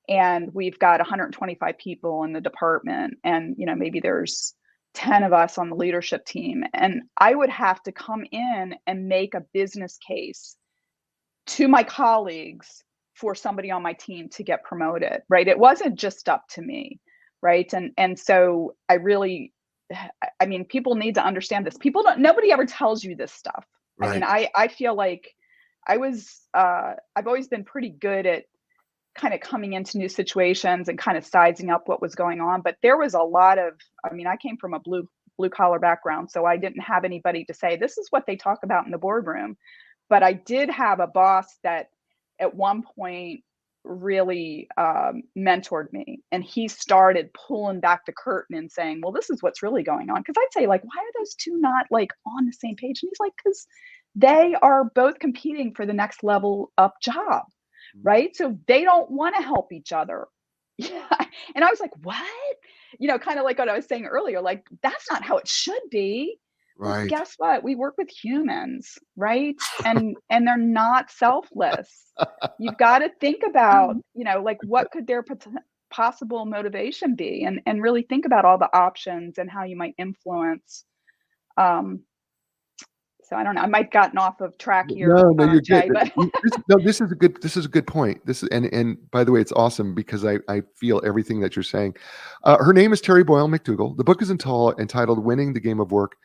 and we've got 125 people in the department, and maybe there's 10 of us on the leadership team, and I would have to come in and make a business case to my colleagues for somebody on my team to get promoted, right? It wasn't just up to me, right? And so I mean, people need to understand this. People don't Nobody ever tells you this stuff. I mean, right. I feel like I've always been pretty good at kind of coming into new situations and kind of sizing up what was going on, but there was a lot of, I mean, I came from a blue collar background, so I didn't have anybody to say this is what they talk about in the boardroom. But I did have a boss that at one point really mentored me, and he started pulling back the curtain and saying, well, this is what's really going on, because I'd say, like, why are those two not like on the same page? And he's like, because they are both competing for the next level up job, right? So they don't want to help each other. Yeah. And I was like, what? Kind of like what I was saying earlier, like, that's not how it should be. Well, Right. guess what? We work with humans, right? And they're not selfless. You've got to think about, like, what could their possible motivation be, and really think about all the options and how you might influence. Um, so I don't know. I might have gotten off of track here, No, no, you're good. Jay, but This is a good point. This is and by the way, it's awesome because I feel everything that you're saying. Her name is Terry Boyle McDougall. The book is entitled "Winning the Game of Work: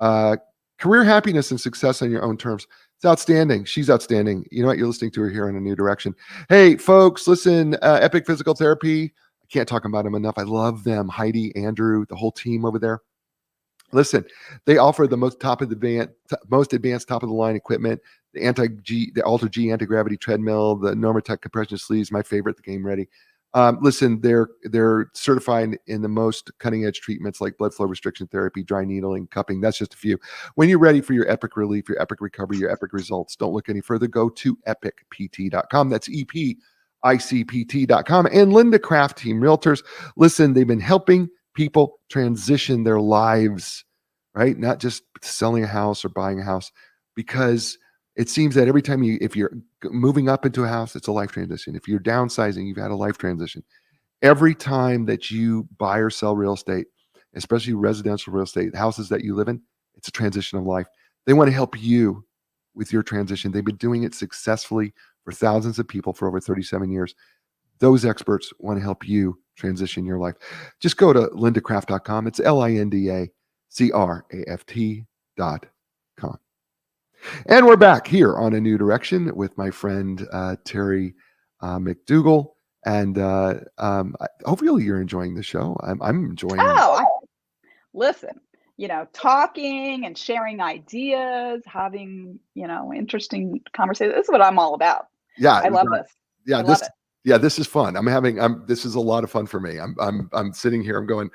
uh, Career Happiness and Success on Your Own Terms." It's outstanding. She's outstanding. You know what? You're listening to her here in A New Direction. Hey, folks, listen. Epic Physical Therapy. I can't talk about them enough. I love them. Heidi, Andrew, the whole team over there. Listen, they offer the most advanced top of the line equipment, the Alter G anti-gravity treadmill, the Normatec compression sleeves, my favorite, the Game Ready. Listen, they're certified in the most cutting edge treatments like blood flow restriction therapy, dry needling, cupping. That's just a few. When you're ready for your epic relief, your epic recovery, your epic results, don't look any further. Go to epicpt.com. That's EPICPT.com. And Linda Craft Team Realtors. Listen, they've been helping people transition their lives, right? Not just selling a house or buying a house, because it seems that every time if you're moving up into a house, it's a life transition. If you're downsizing, you've had a life transition. Every time that you buy or sell real estate, especially residential real estate, houses that you live in, it's a transition of life. They want to help you with your transition. They've been doing it successfully for thousands of people for over 37 years. Those experts want to help you transition your life. Just go to lindacraft.com. It's LINDACRAFT.com. And we're back here on A New Direction with my friend Terry McDougall. And hopefully you're enjoying the show. I'm enjoying. oh, listen, talking and sharing ideas, having, interesting conversations. This is what I'm all about. Yeah, I love this. yeah. I love This it. yeah, this is fun. This is a lot of fun for me. I'm sitting here. I'm going.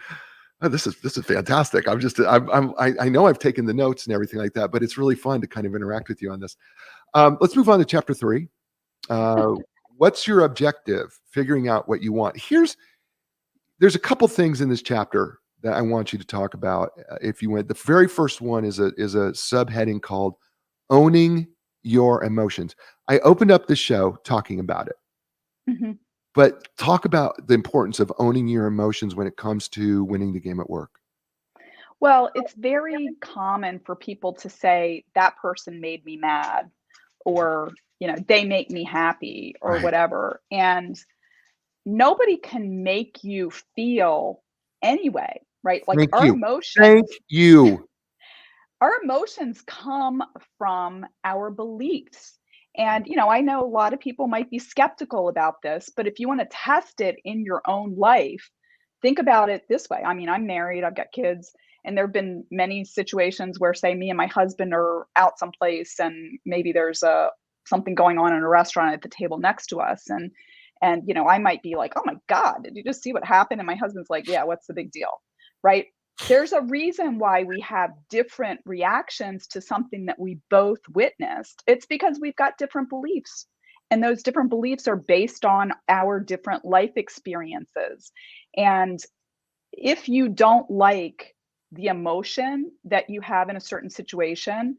Oh, this is fantastic. I know I've taken the notes and everything like that, but it's really fun to kind of interact with you on this. Let's move on to chapter 3. Uh, what's your objective? Figuring out what you want. There's a couple things in this chapter that I want you to talk about. If you went, the very first one is a subheading called "Owning Your Emotions." I opened up the show talking about it, Mhm. but talk about the importance of owning your emotions when it comes to winning the game at work. Well, it's very common for people to say that person made me mad, or, they make me happy, or Right. whatever. And nobody can make you feel anyway, right? Like, Thank you. Thank you. our emotions come from our beliefs. And, I know a lot of people might be skeptical about this, but if you want to test it in your own life, think about it this way. I mean, I'm married, I've got kids, and there have been many situations where, say, me and my husband are out someplace and maybe there's something going on in a restaurant at the table next to us. And, I might be like, oh my God, did you just see what happened? And my husband's like, yeah, what's the big deal? Right. There's a reason why we have different reactions to something that we both witnessed. It's because we've got different beliefs. And those different beliefs are based on our different life experiences. And if you don't like the emotion that you have in a certain situation,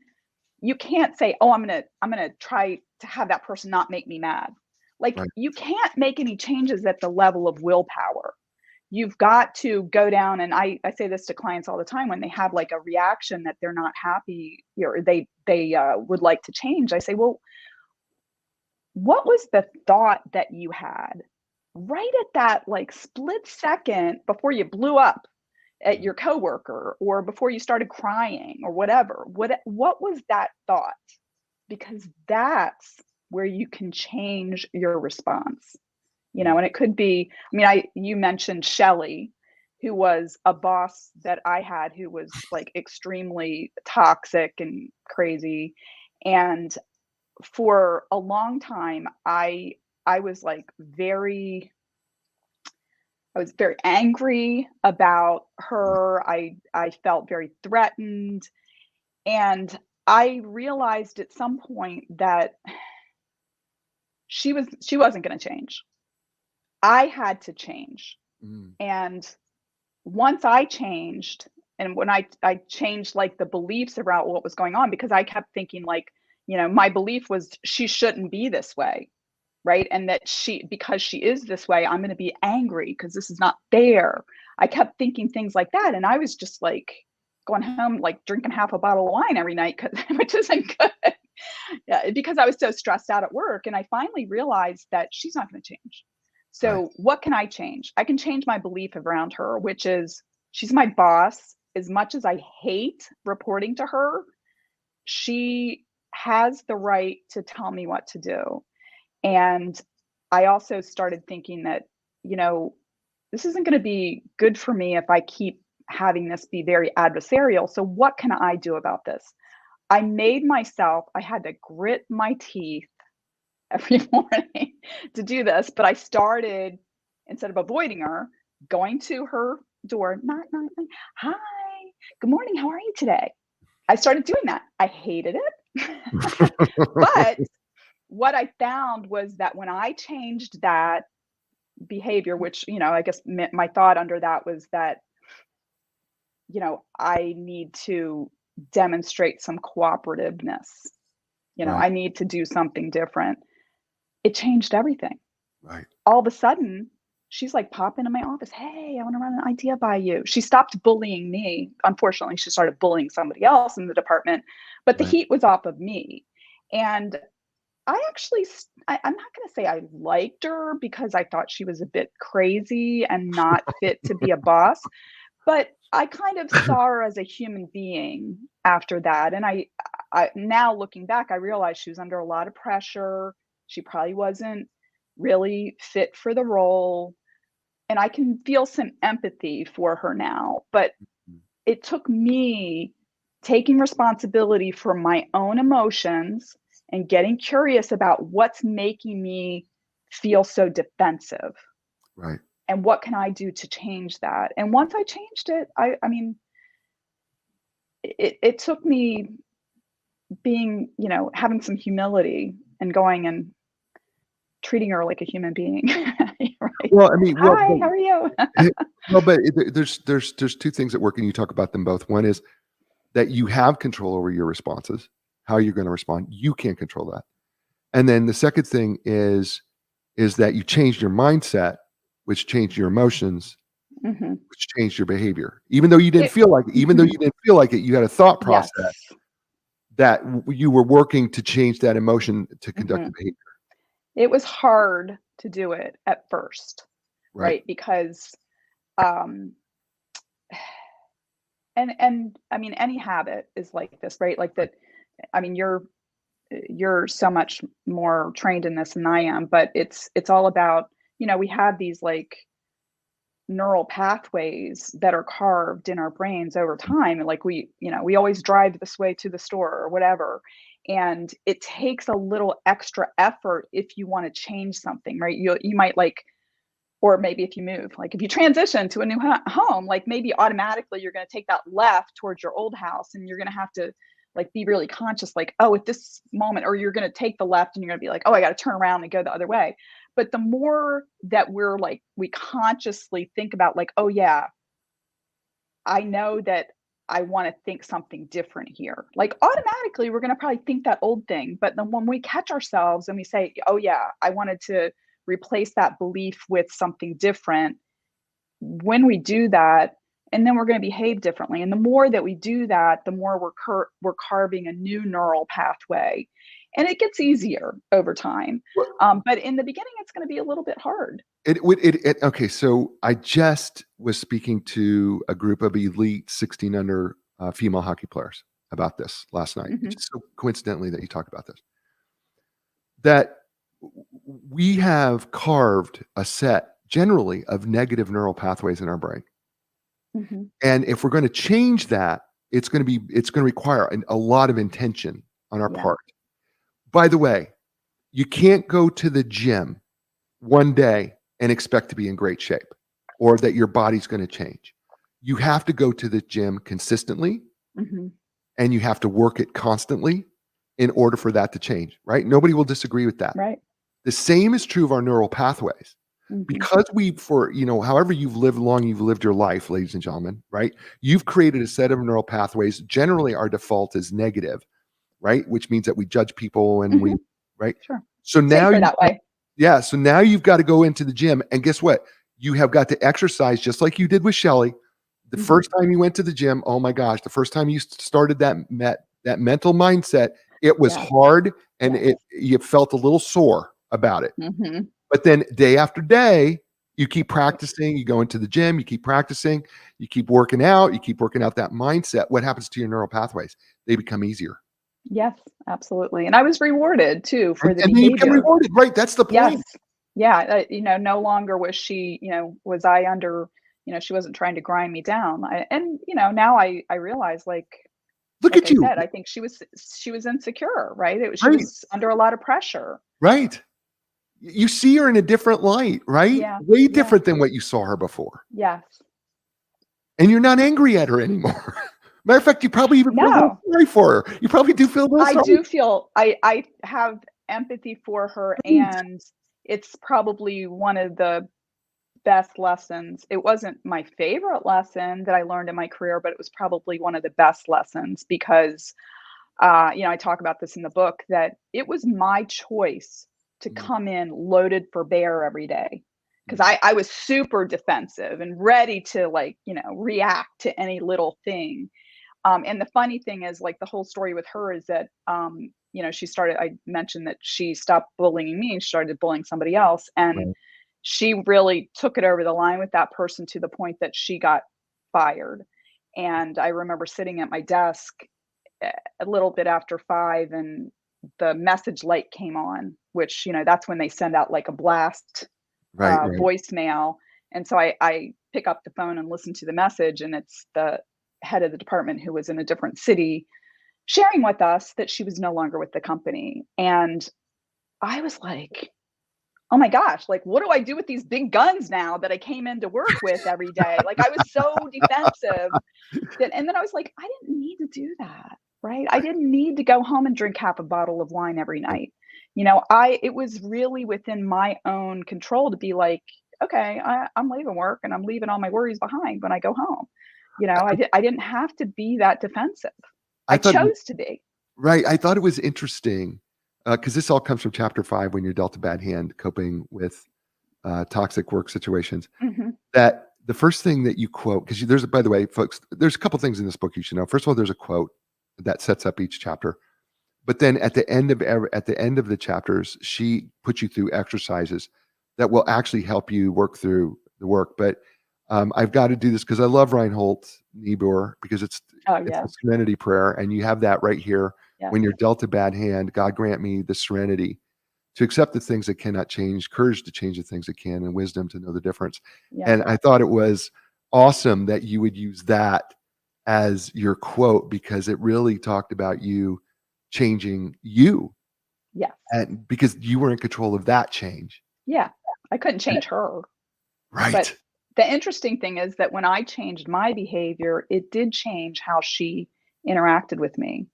you can't say, "Oh, I'm gonna try to have that person not make me mad." Like, Right. you can't make any changes at the level of willpower. You've got to go down, and I say this to clients all the time when they have like a reaction that they're not happy or they would like to change. I say, well, what was the thought that you had right at that like split second before you blew up at Mhm. your coworker or before you started crying or whatever? What was that thought? Because that's where you can change your response. Mm. And it could be, I mean, you mentioned Shelly, who was a boss that I had who was like extremely toxic and crazy. And for a long time, I was like I was very angry about her. I felt very threatened. And I realized at some point that she wasn't going to change. I had to change. Mm. And once I changed, and when I changed like the beliefs about what was going on, because I kept thinking like, my belief was she shouldn't be this way, right? And that because she is this way, I'm going to be angry because this is not fair. I kept thinking things like that, and I was just like going home like drinking half a bottle of wine every night, which isn't good. Yeah, because I was so stressed out at work. And I finally realized that she's not going to change. Right. So, what can I change? I can change my belief around her, which is she's my boss. As much as I hate reporting to her, she has the right to tell me what to do. And I also started thinking that, you know, this isn't going to be good for me if I keep having this be very adversarial. So, what can I do about this? I had to grit my teeth every morning to do this, but I started, instead of avoiding her, going to her door, knock, knock, knock. Hi, good morning. How are you today? I started doing that. I hated it. But what I found was that when I changed that behavior, which, I guess my thought under that was that, I need to demonstrate some cooperativeness. Right. I need to do something different. It changed everything. Right. All of a sudden, she's like, pop into my office. Hey, I want to run an idea by you. She stopped bullying me. Unfortunately, she started bullying somebody else in the department, but the Right. heat was off of me. And I actually, I'm not going to say I liked her because I thought she was a bit crazy and not fit to be a boss, but I kind of saw her as a human being after that. And I now looking back, I realized she was under a lot of pressure. She probably wasn't really fit for the role. And I can feel some empathy for her now. But Mm. it took me taking responsibility for my own emotions and getting curious about what's making me feel so defensive Right. and what can I do to change that. And once I changed it, I mean, it took me being, having some humility and going and treating her like a human being. Right. Well, I mean, Hi, how are you? well, but there's 2 things at work, and you talk about them both. One is that you have control over your responses, how you're gonna respond. You can't control that. And then the second thing is that you changed your mindset, which changed your emotions, Hmm. which changed your behavior. Even though you didn't It, feel like it, mhm. you had a thought Yes. process that you were working to change that emotion to conduct the Hmm. behavior. It was hard to do it at first, Right. right? Because, um, and I mean, any habit is like this, right? Like Right. that. I mean, you're you're so much more trained in this than I am, but it's all about, we have these like neural pathways that are carved in our brains over time. And like we always drive this way to the store or whatever. And it takes a little extra effort if you want to change something, right? You might like, or maybe if you move, like if you transition to a new home, like maybe automatically you're going to take that left towards your old house, and you're going to have to like be really conscious, like, oh, at this moment, or you're going to take the left and you're going to be like, oh, I got to turn around and go the other way. But the more that we're like, we consciously think about like, oh yeah, I know that I want to think something different here. Like automatically, we're going to probably think that old thing. But then when we catch ourselves and we say, oh, yeah, I wanted to replace that belief with something different, when we do that, and then we're going to behave differently. And the more that we do that, the more we're carving a new neural pathway. And it gets easier over time. But in the beginning, it's going to be a little bit hard. Okay, so I just was speaking to a group of elite 16 under female hockey players about this last night. Mhm. Just so coincidentally that you talk about this, that we have carved a set generally of negative neural pathways in our brain. Mhm. And if we're going to change that, it's going to require a lot of intention on our Yeah. part. By the way, you can't go to the gym one day and expect to be in great shape or that your body's going to change. You have to go to the gym consistently Mhm. and you have to work it constantly in order for that to change, right? Nobody will disagree with that. Right. The same is true of our neural pathways. Mhm. Because however you've lived your life, ladies and gentlemen, right? You've created a set of neural pathways. Generally, our default is negative, right? Which means that we judge people and Mhm. right? Sure. So now Safer that way. yeah, so now you've got to go into the gym, and guess what? You have got to exercise just like you did with Shelly. The Mhm. first time you went to the gym, oh my gosh, the first time you started that mental mindset, it was Yes. hard and Yes. you felt a little sore about it. Mhm. But then day after day, you keep practicing, you go into the gym, you keep practicing, you keep working out, that mindset. What happens to your neural pathways? They become easier. Yes, absolutely. And I was rewarded too for the And then you become behavior. rewarded, right? That's the Yes. point. Yeah, no longer was she, was I under, she wasn't trying to grind me down. Now I realize Look like at I you. said, I think she was insecure, right? She Right, was under a lot of pressure. right. You see her in a different light, right? Yeah. Way Yeah. different than what you saw her before. Yes. And you're not angry at her anymore. Matter of fact, you probably even feel a little No. sorry for her. You probably do feel a little I sorry. do feel I have empathy for her, Right, and it's probably one of the best lessons. It wasn't my favorite lesson that I learned in my career, but it was probably one of the best lessons because, I talk about this in the book that it was my choice to mhm, come in loaded for bear every day because mhm, I was super defensive and ready to react to any little thing. And the funny thing is, like, the whole story with her is that, I mentioned that she stopped bullying me and started bullying somebody else. And right, she really took it over the line with that person to the point that she got fired. And I remember sitting at my desk a little bit after 5 and the message light came on, which, that's when they send out like a blast right. voicemail. And so I pick up the phone and listen to the message, and it's the head of the department who was in a different city sharing with us that she was no longer with the company. And I was like, oh my gosh, like, what do I do with these big guns now that I came in to work with every day? Like, I was so defensive and then I was like, I didn't need to do that, right? I didn't need to go home and drink half a bottle of wine every night. It was really within my own control to be like, okay, I'm leaving work and I'm leaving all my worries behind when I go home. I didn't have to be that defensive. I I thought chose to be. right, I thought it was interesting, because this all comes from chapter 5 when you're dealt a bad hand, coping with, toxic work situations, Hmm. that the first thing that you quote, because there's by the way, folks, there's a couple things in this book you should know. First of all, there's a quote that sets up each chapter, but then at the end of the chapters, she puts you through exercises that will actually help you work through the work. But, I've gotta do this because I love Reinhold Niebuhr because Oh it's the yes. Serenity Prayer, and you have that right here Yes. When you're dealt a bad hand, God grant me the serenity to accept the things that cannot change, courage to change the things that can, and wisdom to know the difference. Yeah. And I thought it was awesome that you would use that as your quote because it really talked about you changing you, Yes. and because you were in control of that change. Yeah. I couldn't change her. But Right. the interesting thing is that when I changed my behavior, it did change how she interacted with me.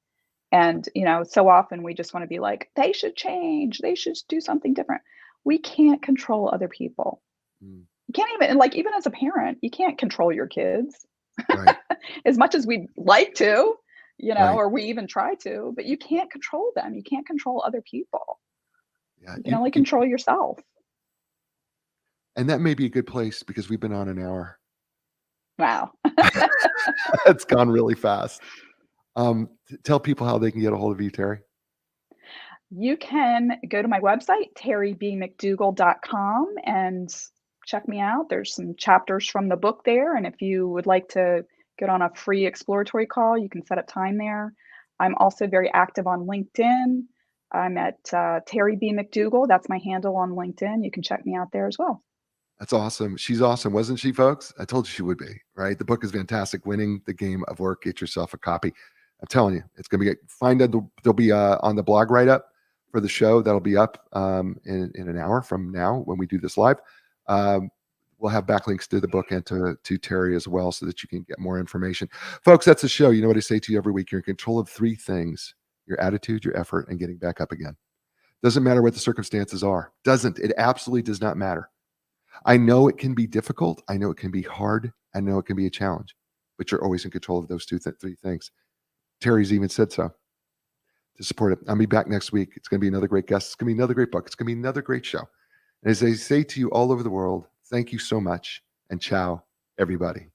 And, so often we just want to be like, they should change. They should do something different. We can't control other people. Mm, You can't even, like, even as a parent, you can't control your kids right, as much as we'd like to, right. or we even try to, but you can't control them. You can't control other people. Yeah, You can only control yourself. and that may be a good place because we've been on an hour. Wow. It's gone really fast. Tell people how they can get a hold of you, Terry. You can go to my website, terrybmcdougall.com, and check me out. There's some chapters from the book there. And if you would like to get on a free exploratory call, you can set up time there. I'm also very active on LinkedIn. I'm at Terry B. McDougall. That's my handle on LinkedIn. You can check me out there as well. That's awesome. She's awesome, wasn't she, folks? I told you she would be, right? The book is fantastic. Winning the Game of Work. Get yourself a copy. I'm telling you, it's going to be, there'll be on the blog write up for the show. That'll be up in an hour from now when we do this live. We'll have backlinks to the book and to Terry as well so that you can get more information. Folks, that's the show. You know what I say to you every week. You're in control of three things: your attitude, your effort, and getting back up again. Doesn't matter what the circumstances are. It absolutely does not matter. I know it can be difficult. I know it can be hard. I know it can be a challenge, but you're always in control of those three things. Terry's even said so to support it. I'll be back next week. It's going to be another great guest. It's going to be another great book. It's going to be another great show. And as I say to you all over the world, thank you so much and ciao, everybody.